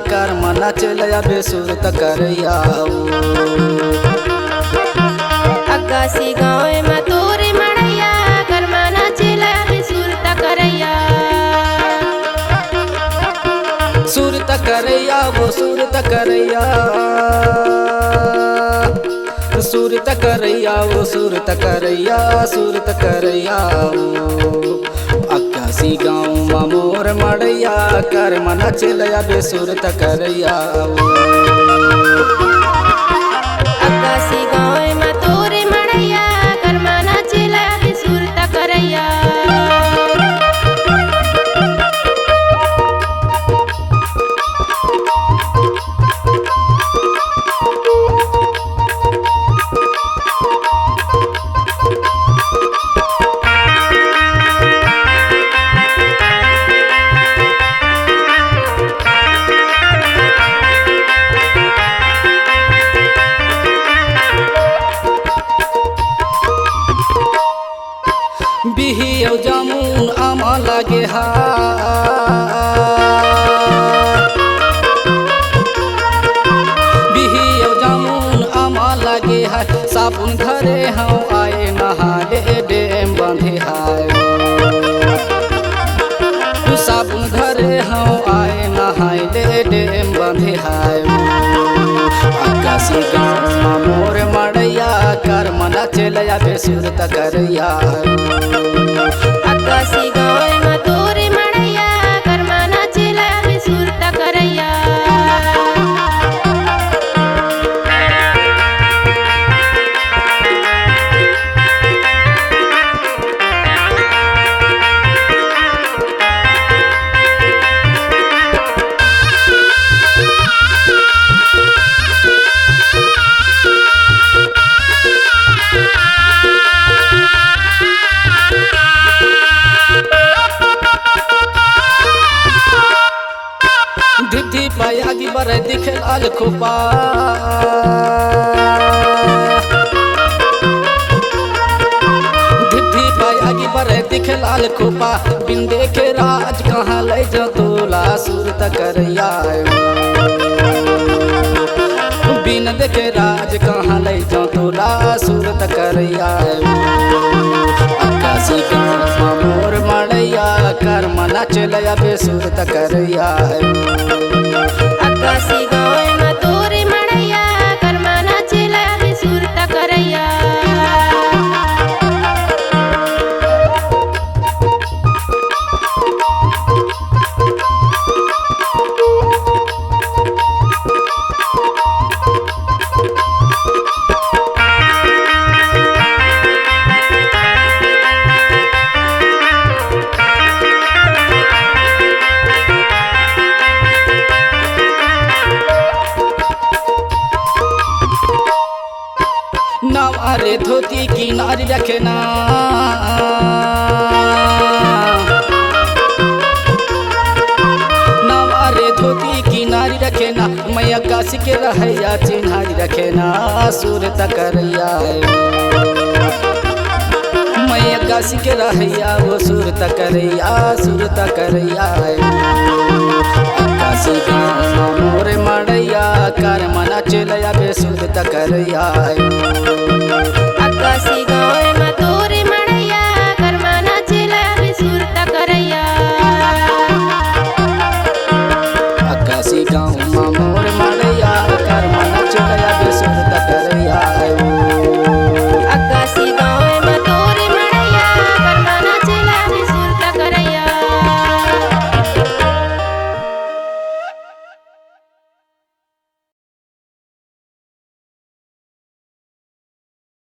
कर मना चलया बेसुरत करैया अक्कासी गाँव में तोरे मड़ैया कर मना चलया बेसुरत करैया सुरत करैया वो सुरत करैया सुरत करैया वो सुरत करैया सुरत करैया अक्कासी गाँव में मोर मड़ैया कर मना चलया बेसुरत करैया अक्कासी गाँव में तोरे मड़ैया कर मना चलया बेसुरत करैया बिही जामुन आमा लागे हा बिही जामुन आमा लागे हा साबुन घरे हम आए नहाले डेम बांधे हाय साबुन घरे हम आए नहाले डेम बांधे हाय अक्कासी गाँव मोर मड़ैया कर मना चलया बेसुरत करैया अक्कासी गाँव में तोरे मड़ैया कर मना चलया बेसुरत करैया धिद्धि पायागी बरे दिखे लाल खोपा धिद्धि पायागी बरे दिखे लाल खोपा बिन देखे राज कहाँ ले जो तोला सुरत करैया बिन देखे राज कहाँ ले जो तोला सुरत करैया अक्कासी गाँव मोर मड़ैया कर मना चलया बेसुरत करैया अक्कासी गाँव में तोरे मड़ैया कर मना चलया बेसुरत करैया नवारे धोती किनारी रखना नवारे धोती किनारी रखना मैं अक्कासी के रहैया चिन्हारी रखना सुरत करैया मैं अक्कासी के रहैया वो सुरत करैया सुरत करैया अक्कासी गाँव मोर मड़ैया कर मना चलया बेसुरत करैया